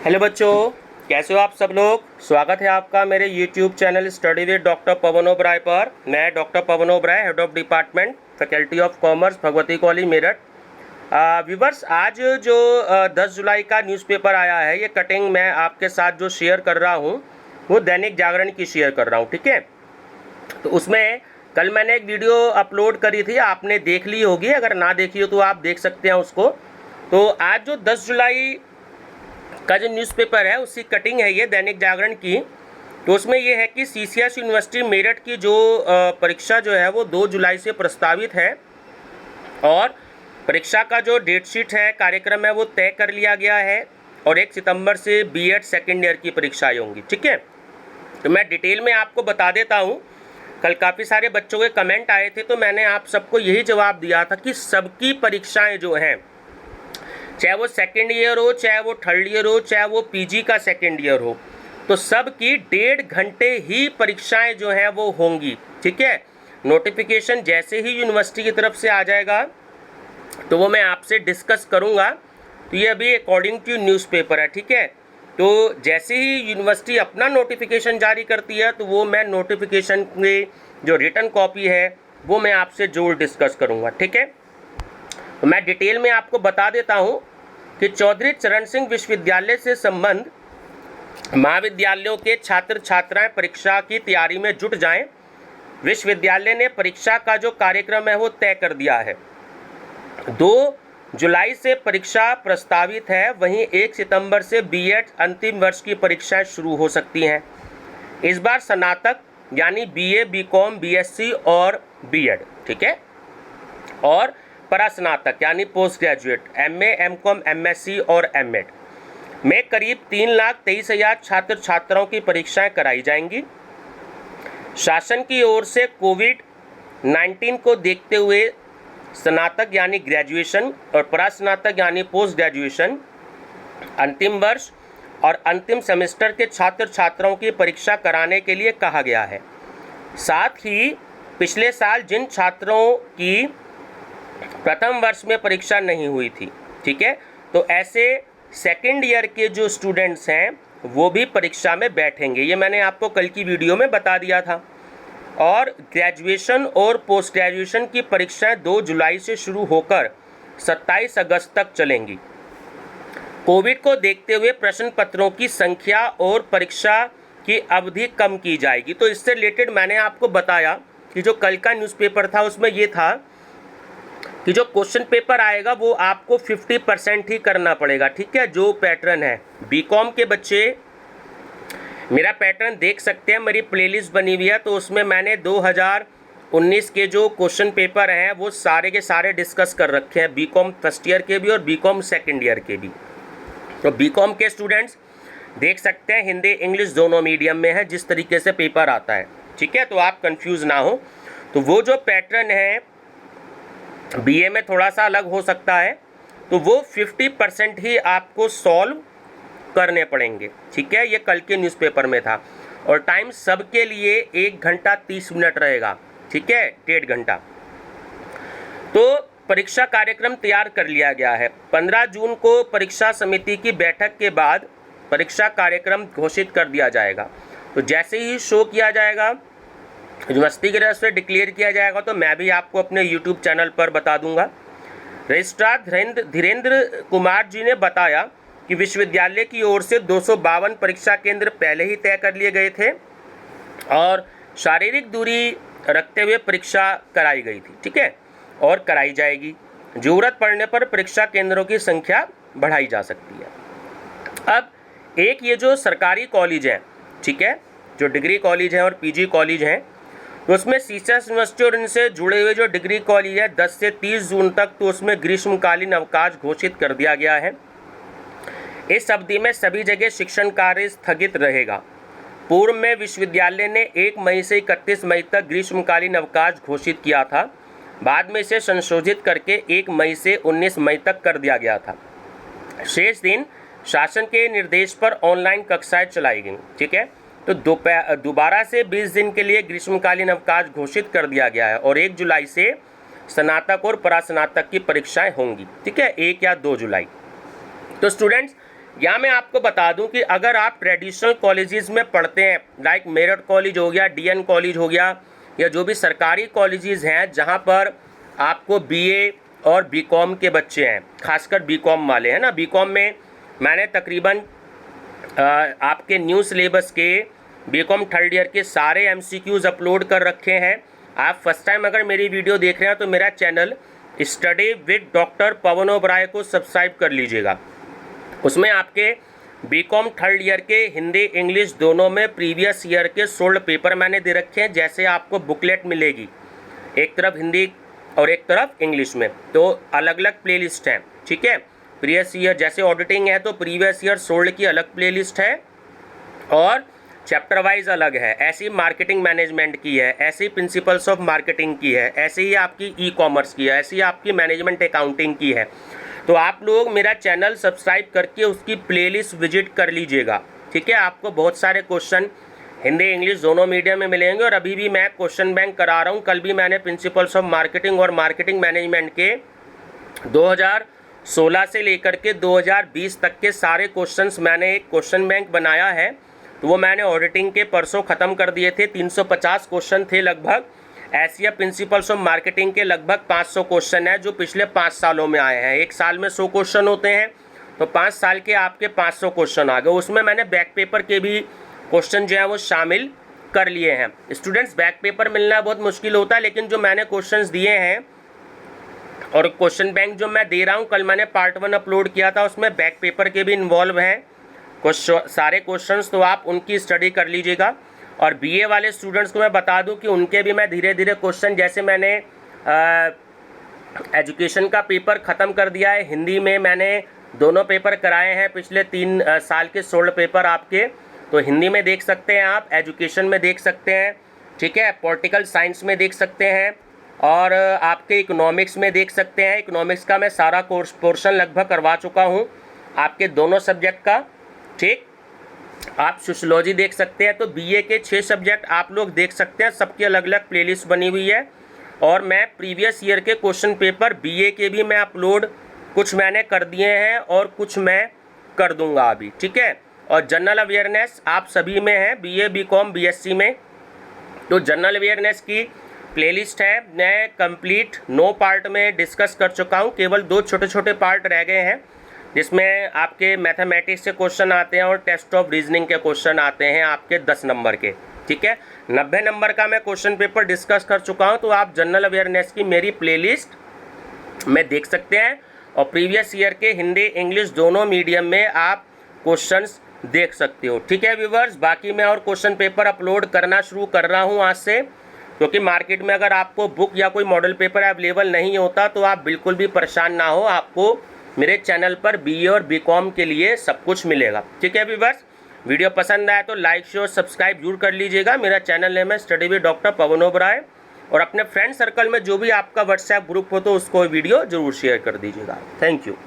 Hello बच्चों, कैसे हो आप सब लोग। स्वागत है आपका मेरे YouTube channel study with doctor Pawan Oberoi पर। मैं doctor Pawan Oberoi, head of department faculty of commerce, Bhagwati college, Meerut. Viewers, आज जो 10 जुलाई का न्यूज़पेपर आया है, ये कटिंग मैं आपके साथ जो शेयर कर रहा हूँ वो दैनिक जागरण की शेयर कर रहा हूँ, ठीक है। तो उसमें कल मैंने एक वीडियो अपलोड करी थी, आपने देख ली होगी, अगर ना देखी हो तो आप देख सकते हैं उसको। तो आज जो 10 जुलाई का जो न्यूज़पेपर है उसकी कटिंग है ये दैनिक जागरण की। तो उसमें ये है कि CCS यूनिवर्सिटी मेरठ की जो परीक्षा जो है वो 2 जुलाई से प्रस्तावित है और परीक्षा का जो डेट शीट है, कार्यक्रम है, वो तय कर लिया गया है और 1 सितंबर से B.Ed सेकेंड ईयर की परीक्षाएं होंगी, ठीक है। तो मैं डिटेल में आपको बता देता हूँ। कल काफ़ी सारे बच्चों के कमेंट आए थे, तो मैंने आप सबको यही जवाब दिया था कि सबकी परीक्षाएं जो हैं, चाहे वो सेकेंड ईयर हो, चाहे वो थर्ड ईयर हो, चाहे वो PG का सेकेंड ईयर हो, तो सब की 1.5 घंटे ही परीक्षाएं जो हैं वो होंगी, ठीक है। नोटिफिकेशन जैसे ही यूनिवर्सिटी की तरफ से आ जाएगा तो वो मैं आपसे डिस्कस करूंगा। तो ये अभी अकॉर्डिंग टू न्यूज़पेपर है, ठीक है। तो जैसे ही यूनिवर्सिटी अपना नोटिफिकेशन जारी करती है तो वो मैं नोटिफिकेशन की जो रिटन कॉपी है वो मैं आपसे जरूर डिस्कस करूँगा, ठीक है। तो मैं डिटेल में आपको बता देता हूँ कि चौधरी चरण सिंह विश्वविद्यालय से संबंध महाविद्यालयों के छात्र छात्राएं परीक्षा की तैयारी में जुट जाएं। विश्वविद्यालय ने परीक्षा का जो कार्यक्रम है वो तय कर दिया है। 2 जुलाई से परीक्षा प्रस्तावित है, वहीं 1 सितंबर से B.Ed अंतिम वर्ष की परीक्षाएं शुरू हो सकती हैं। इस बार स्नातक यानी BA, BCom, BSc और B.Ed, ठीक है, और परास्नातक यानी post graduate MA, MCom, MSc और M.Ed में करीब 3,23,000 छात्र छात्राओं की परीक्षाएं कराई जाएंगी। शासन की ओर से कोविड-19 को देखते हुए स्नातक यानी ग्रेजुएशन और परास्नातक यानी पोस्ट ग्रेजुएशन अंतिम वर्ष और अंतिम सेमेस्टर के छात्र छात्राओं की परीक्षा कराने के लिए कहा गया है। साथ ही पिछले साल जिन छात्रों की प्रथम वर्ष में परीक्षा नहीं हुई थी, ठीक है, तो ऐसे सेकेंड ईयर के जो स्टूडेंट्स हैं वो भी परीक्षा में बैठेंगे। ये मैंने आपको कल की वीडियो में बता दिया था। और ग्रेजुएशन और पोस्ट ग्रेजुएशन की परीक्षाएं 2 जुलाई से शुरू होकर 27 अगस्त तक चलेंगी। कोविड को देखते हुए प्रश्न पत्रों की संख्या और परीक्षा की अवधि कम की जाएगी। तो इससे रिलेटेड मैंने आपको बताया कि जो कल का न्यूज़पेपर था उसमें ये था कि जो क्वेश्चन पेपर आएगा वो आपको 50% ही करना पड़ेगा, ठीक है। जो पैटर्न है BCom के बच्चे मेरा पैटर्न देख सकते हैं, मेरी प्लेलिस्ट बनी हुई है, तो उसमें मैंने 2019 के जो क्वेश्चन पेपर हैं वो सारे के सारे डिस्कस कर रखे हैं, BCom फर्स्ट ईयर के भी और BCom सेकेंड ईयर के भी। तो BCom के स्टूडेंट्स देख सकते हैं हिंदी इंग्लिश दोनों मीडियम में है जिस तरीके से पेपर आता है, ठीक है, तो आप कंफ्यूज ना हो। तो वो जो पैटर्न है BA में थोड़ा सा अलग हो सकता है, तो वो 50% ही आपको सॉल्व करने पड़ेंगे, ठीक है। ये कल के न्यूज़पेपर में था और टाइम सबके लिए 1 घंटा 30 मिनट रहेगा, ठीक है, 1.5 घंटा। तो परीक्षा कार्यक्रम तैयार कर लिया गया है। 15 जून को परीक्षा समिति की बैठक के बाद परीक्षा कार्यक्रम घोषित कर दिया जाएगा। तो जैसे ही शो किया जाएगा, यूनिवर्सिटी की तरफ से डिक्लेयर किया जाएगा, तो मैं भी आपको अपने YouTube चैनल पर बता दूंगा। रजिस्ट्रार धीरेन्द्र कुमार जी ने बताया कि विश्वविद्यालय की ओर से 252 परीक्षा केंद्र पहले ही तय कर लिए गए थे और शारीरिक दूरी रखते हुए परीक्षा कराई गई थी, ठीक है, और कराई जाएगी। जरूरत पड़ने पर परीक्षा केंद्रों की संख्या बढ़ाई जा सकती है। अब एक ये जो सरकारी कॉलेज हैं, ठीक है, जो डिग्री कॉलेज हैं और PG कॉलेज हैं, तो उसमें CCS यूनिवर्सिटी और इनसे जुड़े हुए जो डिग्री कॉलेज है 10 से 30 जून तक, तो उसमें ग्रीष्मकालीन अवकाश घोषित कर दिया गया है। इस अवधि में सभी जगह शिक्षण कार्य स्थगित रहेगा। पूर्व में विश्वविद्यालय ने 1 मई से 31 मई तक ग्रीष्मकालीन अवकाश घोषित किया था, बाद में इसे संशोधित करके 1 मई से 19 मई तक कर दिया गया था। शेष दिन शासन के निर्देश पर ऑनलाइन कक्षाएं चलाई गईं, ठीक है। तो दोबारा से 20 दिन के लिए ग्रीष्मकालीन अवकाश घोषित कर दिया गया है और 1 जुलाई से स्नातक और परास्नातक की परीक्षाएं होंगी, ठीक है, 1 या 2 जुलाई। तो स्टूडेंट्स या मैं आपको बता दूं कि अगर आप ट्रेडिशनल कॉलेजेस में पढ़ते हैं, लाइक मेरठ कॉलेज हो गया, डीएन कॉलेज हो गया, या जो भी सरकारी कॉलेजेस हैं जहां पर आपको बीए और बीकॉम के बच्चे हैं, खासकर बीकॉम वाले हैं ना, बीकॉम में मैंने तकरीबन आपके न्यू सिलेबस के बीकॉम थर्ड ईयर के सारे एमसीक्यूज़ अपलोड कर रखे हैं। आप फर्स्ट टाइम अगर मेरी वीडियो देख रहे हैं तो मेरा channel study with doctor Pawan Oberoi को सब्सक्राइब कर लीजिएगा। उसमें आपके बीकॉम थर्ड ईयर के हिंदी इंग्लिश दोनों में प्रीवियस ईयर के सोल्ड पेपर मैंने दे रखे हैं। जैसे आपको बुकलेट मिलेगी, एक तरफ हिंदी और एक तरफ इंग्लिश में, तो अलग अलग प्लेलिस्ट हैं, ठीक है। प्रीवियस ईयर जैसे ऑडिटिंग है तो प्रीवियस ईयर सोल्ड की अलग प्लेलिस्ट है और चैप्टर वाइज अलग है। ऐसी मार्केटिंग मैनेजमेंट की है, ऐसी प्रिंसिपल्स ऑफ मार्केटिंग की है, ऐसे ही आपकी ई कॉमर्स की है, ऐसी आपकी मैनेजमेंट अकाउंटिंग की है। तो आप लोग मेरा चैनल सब्सक्राइब करके उसकी प्लेलिस्ट विजिट कर लीजिएगा, ठीक है। आपको बहुत सारे क्वेश्चन हिंदी इंग्लिश दोनों मीडियम में मिलेंगे और अभी भी मैं क्वेश्चन बैंक करा रहा हूँ। कल भी मैंने प्रिंसिपल्स ऑफ मार्केटिंग और मार्केटिंग मैनेजमेंट के 2016 से लेकर के 2020 तक के सारे क्वेश्चंस मैंने एक क्वेश्चन बैंक बनाया है। तो वो मैंने ऑडिटिंग के परसों ख़त्म कर दिए थे। 350 क्वेश्चन थे लगभग। ऐसिया प्रिंसिपल्स ऑफ मार्केटिंग के लगभग 500 क्वेश्चन है जो पिछले 5 सालों में आए हैं। एक साल में 100 क्वेश्चन होते हैं, तो 5 साल के आपके 500 क्वेश्चन आ गए। उसमें मैंने बैक पेपर के भी क्वेश्चन जो है वो शामिल कर लिए हैं। स्टूडेंट्स, बैक पेपर मिलना बहुत मुश्किल होता है, लेकिन जो मैंने क्वेश्चंस दिए हैं और क्वेश्चन बैंक जो मैं दे रहा हूँ, कल मैंने पार्ट 1 अपलोड किया था, उसमें बैक पेपर के भी इन्वॉल्व हैं सारे क्वेश्चंस, तो आप उनकी स्टडी कर लीजिएगा। और बीए वाले स्टूडेंट्स को मैं बता दूं कि उनके भी मैं धीरे धीरे क्वेश्चन, जैसे मैंने एजुकेशन का पेपर ख़त्म कर दिया है, हिंदी में मैंने दोनों पेपर कराए हैं पिछले 3 साल के सोल्ड पेपर आपके, तो हिंदी में देख सकते हैं आप, एजुकेशन में देख सकते हैं, ठीक है, पॉलिटिकल साइंस में देख सकते हैं और आपके इकोनॉमिक्स में देख सकते हैं। इकोनॉमिक्स का मैं सारा कोर्स पोर्शन लगभग करवा चुका हूँ आपके दोनों सब्जेक्ट का, ठीक। आप सोशियोलॉजी देख सकते हैं। तो बीए के 6 सब्जेक्ट आप लोग देख सकते हैं, सबकी अलग अलग प्लेलिस्ट बनी हुई है। और मैं प्रीवियस ईयर के क्वेश्चन पेपर बीए के भी मैं अपलोड कुछ मैंने कर दिए हैं और कुछ मैं कर दूंगा अभी, ठीक है। और जनरल अवेयरनेस आप सभी में है, बीए बीकॉम बीएससी में, तो जनरल अवेयरनेस की प्लेलिस्ट है, मैं कंप्लीट 9 पार्ट में डिस्कस कर चुका हूँ। केवल 2 छोटे छोटे पार्ट रह गए हैं जिसमें आपके मैथमेटिक्स से क्वेश्चन आते हैं और टेस्ट ऑफ रीजनिंग के क्वेश्चन आते हैं आपके 10 नंबर के, ठीक है। 90 नंबर का मैं क्वेश्चन पेपर डिस्कस कर चुका हूं। तो आप जनरल अवेयरनेस की मेरी प्लेलिस्ट में देख सकते हैं और प्रीवियस ईयर के हिंदी इंग्लिश दोनों मीडियम में आप क्वेश्चंस देख सकते हो, ठीक है व्यूवर्स। बाकी मैं और क्वेश्चन पेपर अपलोड करना शुरू कर रहा हूँ आज से, क्योंकि मार्केट में अगर आपको बुक या कोई मॉडल पेपर अवेलेबल नहीं होता तो आप बिल्कुल भी परेशान ना हो, आपको मेरे चैनल पर बीए और बीकॉम के लिए सब कुछ मिलेगा, ठीक है व्यूअर्स। वीडियो पसंद आया तो लाइक शेयर सब्सक्राइब जरूर कर लीजिएगा। मेरा चैनल नेम है study with doctor Pawan Oberoi, और अपने फ्रेंड सर्कल में जो भी आपका व्हाट्सएप ग्रुप हो तो उसको वीडियो जरूर शेयर कर दीजिएगा। Thank you.